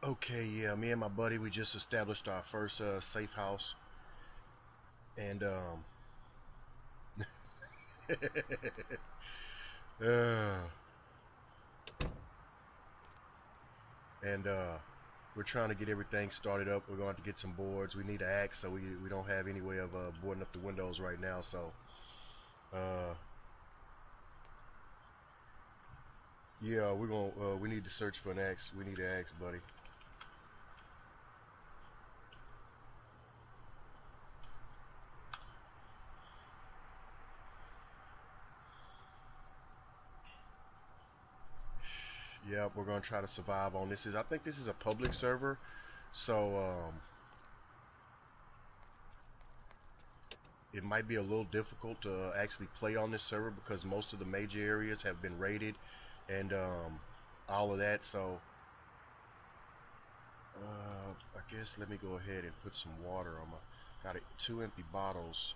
Okay, yeah, me and my buddy, we just established our first safe house, and uh, and we're trying to get everything started up. We're going to get some boards. We need an axe, so we don't have any way of boarding up the windows right now. So uh, yeah, we need to search for an axe. We need an axe, buddy. Yeah, we're gonna try to survive on this. I think this is a public server, so it might be a little difficult to actually play on this server because most of the major areas have been raided and all of that. So I guess let me go ahead and put some water on my. Got two empty bottles.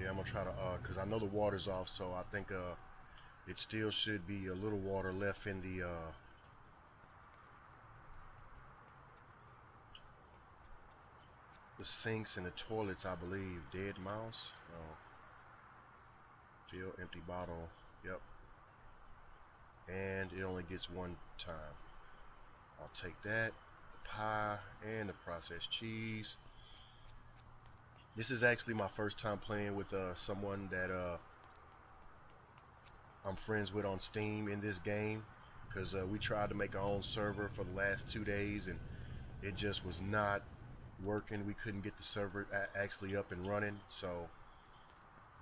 Yeah, I'm gonna try to cause I know the water's off, so I think it still should be a little water left in the sinks and the toilets, I believe. Dead mouse? No. Fill empty bottle. Yep. And it only gets one time. I'll take that. The pie and the processed cheese. This is actually my first time playing with someone that I'm friends with on Steam in this game, because we tried to make our own server for the last 2 days and it just was not working. We couldn't get the server actually up and running, so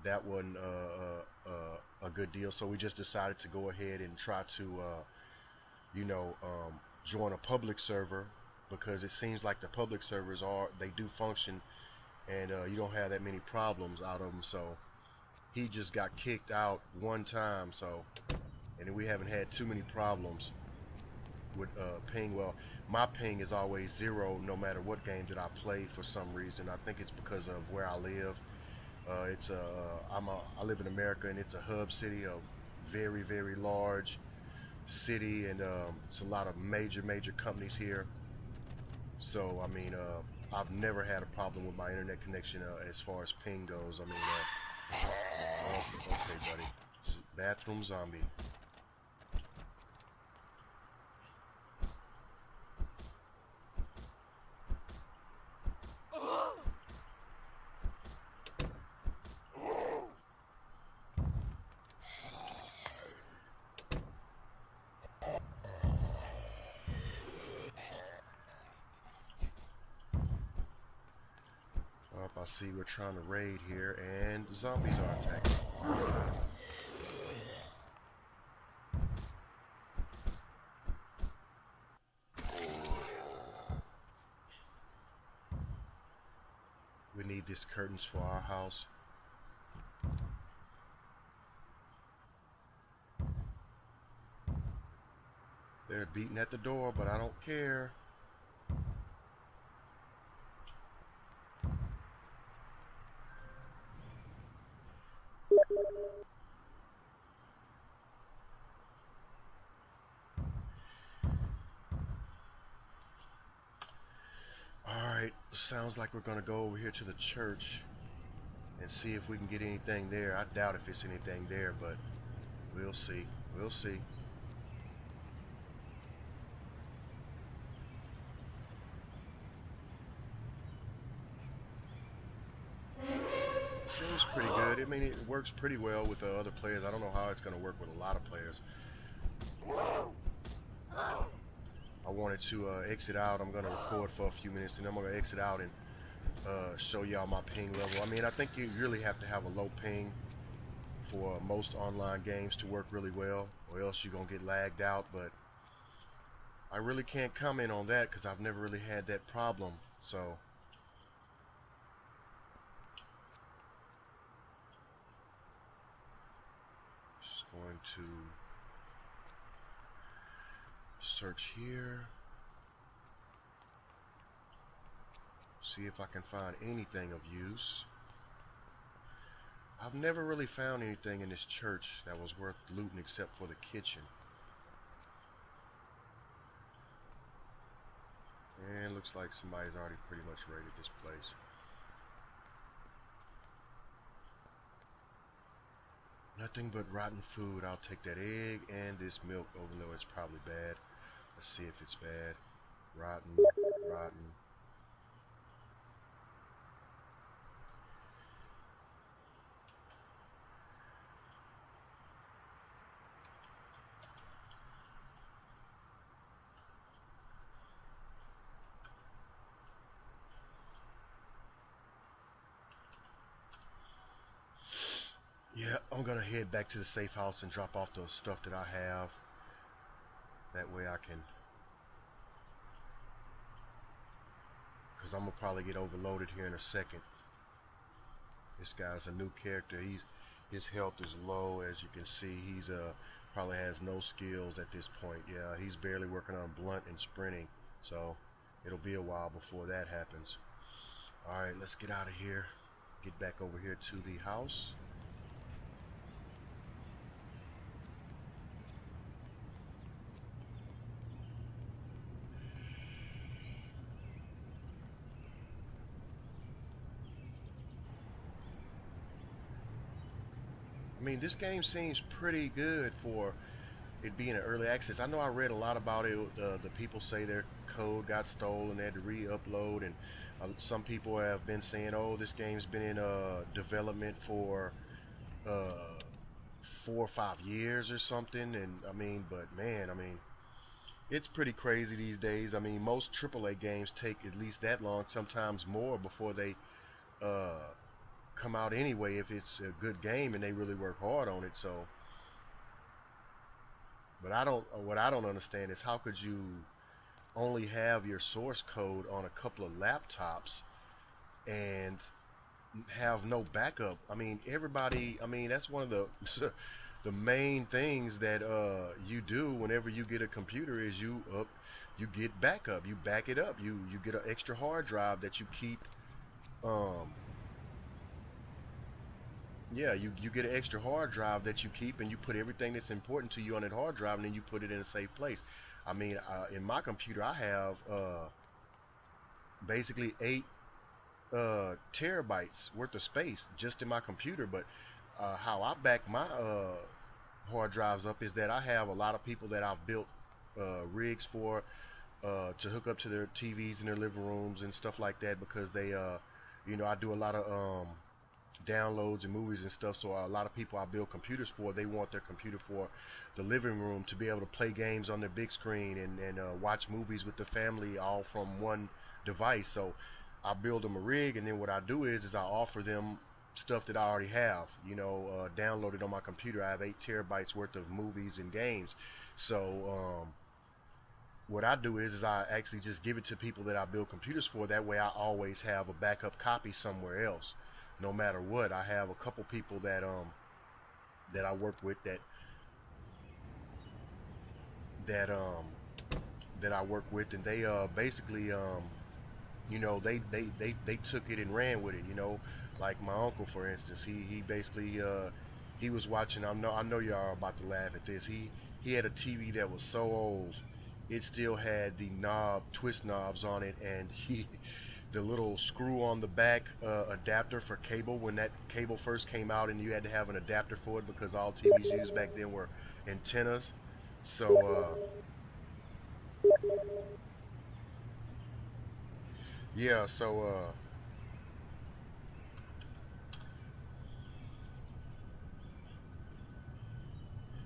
that wasn't a good deal. So we just decided to go ahead and try to you know join a public server, because it seems like the public servers they do function, and you don't have that many problems out of them. So he just got kicked out one time, so, and we haven't had too many problems with ping. Well, my ping is always 0 no matter what game that I play for some reason. I think it's because of where I live. I live in America, and it's a hub city, a very large city, and it's a lot of major companies here. So I mean, I've never had a problem with my internet connection as far as ping goes. I mean, okay, buddy. Bathroom zombie. I see we're trying to raid here, and zombies are attacking. We need these curtains for our house. They're beating at the door, but I don't care. Alright, sounds like we're gonna go over here to the church and see if we can get anything there. I doubt if it's anything there, but we'll see. We'll see. Seems pretty good. I mean, it works pretty well with other players. I don't know how it's going to work with a lot of players. I wanted to exit out. I'm going to record for a few minutes, and then I'm going to exit out and show y'all my ping level. I mean, I think you really have to have a low ping for most online games to work really well, or else you're going to get lagged out. But I really can't comment on that because I've never really had that problem. So going to search here, see if I can find anything of use. I've never really found anything in this church that was worth looting except for the kitchen. And looks like somebody's already pretty much raided this place. Nothing but rotten food. I'll take that egg and this milk, even though it's probably bad. Let's see if it's bad. Rotten, rotten. Yeah, I'm gonna head back to the safe house and drop off the stuff that I have. That way I can, because I'm gonna probably get overloaded here in a second. This guy's a new character. His health is low, as you can see. He's probably has no skills at this point. Yeah, he's barely working on blunt and sprinting, so it'll be a while before that happens. All right, let's get out of here. Get back over here to the house. I mean, this game seems pretty good for it being an early access. I know I read a lot about it. The people say their code got stolen, they had to re-upload, and some people have been saying, "Oh, this game's been in development for uh, 4 or 5 years or something." And I mean, but man, I mean, it's pretty crazy these days. I mean, most AAA games take at least that long, sometimes more, before they uh, come out anyway, if it's a good game and they really work hard on it. So, but what I don't understand is, how could you only have your source code on a couple of laptops and have no backup? I mean, everybody, I mean, that's one of the the main things that you do whenever you get a computer is you get backup. You back it up. You get an extra hard drive that you keep. um Yeah, you get an extra hard drive that you keep, and you put everything that's important to you on that hard drive, and then you put it in a safe place. I mean, in my computer, I have basically 8 terabytes worth of space just in my computer. But how I back my hard drives up is that I have a lot of people that I've built rigs for to hook up to their TVs in their living rooms and stuff like that, because they, I do a lot of downloads and movies and stuff. So a lot of people I build computers for, they want their computer for the living room to be able to play games on their big screen and watch movies with the family all from one device. So I build them a rig, and then what I do is I offer them stuff that I already have, downloaded on my computer. I have 8 terabytes worth of movies and games. So what I do is I actually just give it to people that I build computers for. That way I always have a backup copy somewhere else, no matter what. I have a couple people that I work with that I work with, and they basically they took it and ran with it. Like my uncle, for instance, he basically he was watching. I know y'all are about to laugh at this. He had a TV that was so old, it still had the twist knobs on it, and the little screw on the back adapter for cable, when that cable first came out, and you had to have an adapter for it because all TVs used back then were antennas. So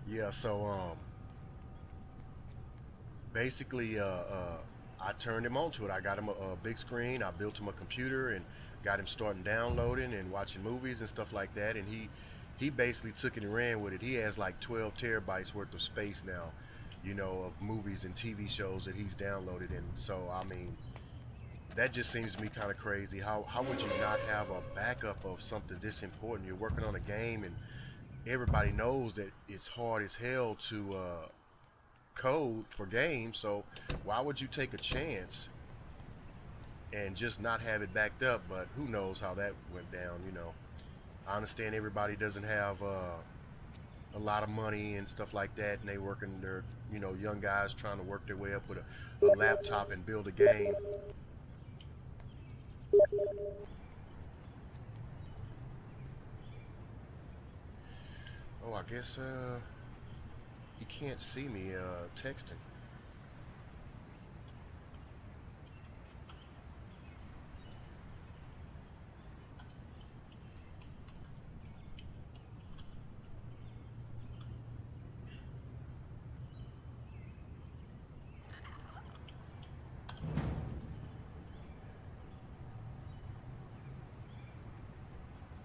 yeah, so basically I turned him onto it. I got him a big screen. I built him a computer and got him starting downloading and watching movies and stuff like that. And he basically took it and ran with it. He has like 12 terabytes worth of space now, of movies and TV shows that he's downloaded. And so, I mean, that just seems to me kind of crazy. How would you not have a backup of something this important? You're working on a game, and everybody knows that it's hard as hell to code for games. So why would you take a chance and just not have it backed up? But who knows how that went down? I understand everybody doesn't have a lot of money and stuff like that, and they working their, young guys trying to work their way up with a laptop and build a game. Oh, I guess he can't see me texting.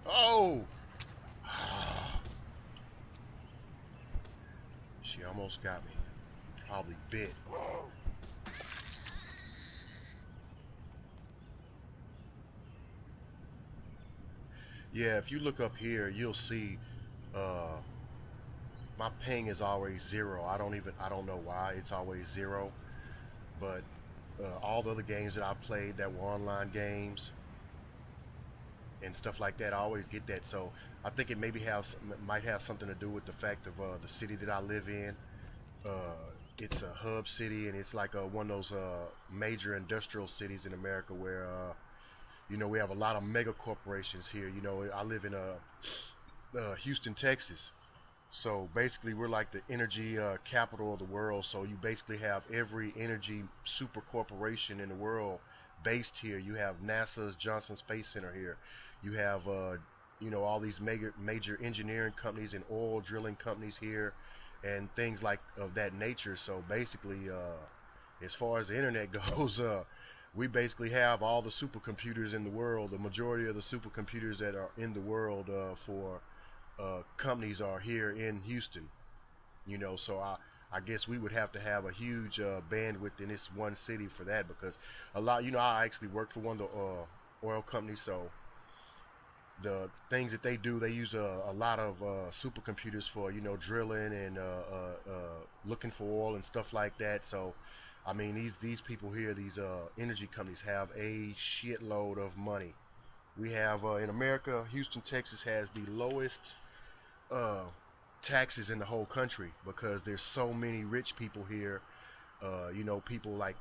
Oh, she almost got me. Probably bit. Yeah, if you look up here, you'll see uh, my ping is always 0. I don't know why it's always 0, but all the other games that I played that were online games and stuff like that, I always get that. So I think it might have something to do with the fact of the city that I live in. It's a hub city, and it's like one of those major industrial cities in America where we have a lot of mega corporations here. I live in Houston, Texas. So basically, we're like the energy capital of the world. So you basically have every energy super corporation in the world based here. You have NASA's Johnson Space Center here. You have all these major engineering companies and oil drilling companies here, and things like of that nature. So basically, as far as the internet goes, we basically have all the supercomputers in the world. The majority of the supercomputers that are in the world for companies are here in Houston. So I guess we would have to have a huge bandwidth in this one city for that, because a lot, I actually work for one of the oil companies. So the things that they do, they use a lot of supercomputers for, drilling and looking for oil and stuff like that. So I mean, these people here, these energy companies, have a shitload of money. We have in America, Houston, Texas has the lowest uh, taxes in the whole country, because there's so many rich people here. People like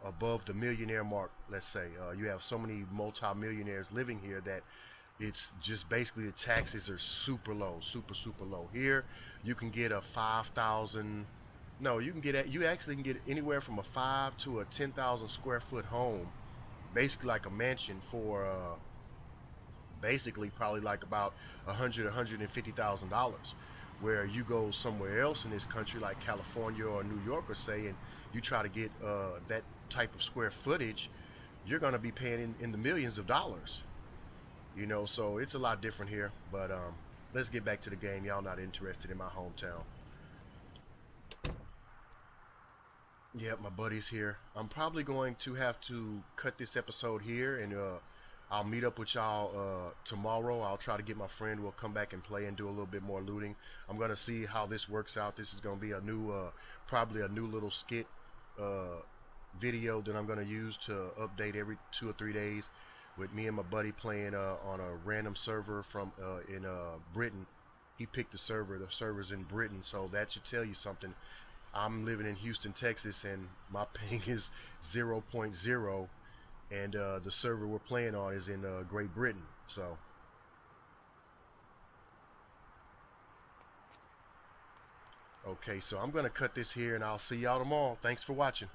above the millionaire mark, let's say. You have so many multi-millionaires living here that it's just basically the taxes are super low, super, super low. Here, you can get a 5,000. No, you actually can get anywhere from a 5 to a 10,000 square foot home, basically like a mansion, for basically probably like about $150,000. Where you go somewhere else in this country, like California or New York, or say, and you try to get that type of square footage, you're going to be paying in the millions of dollars. So it's a lot different here. But let's get back to the game. Y'all not interested in my hometown. Yep, my buddy's here. I'm probably going to have to cut this episode here, and I'll meet up with y'all tomorrow. I'll try to get my friend. We'll come back and play and do a little bit more looting. I'm gonna see how this works out. This is gonna be a new, probably a new little skit uh, video that I'm gonna use to update every 2 or 3 days, with me and my buddy playing on a random server from in Britain. He picked the server. The server's in Britain, so that should tell you something. I'm living in Houston, Texas, and my ping is zero point 0, and the server we're playing on is in Great Britain. So, okay, so I'm going to cut this here, and I'll see y'all tomorrow. Thanks for watching.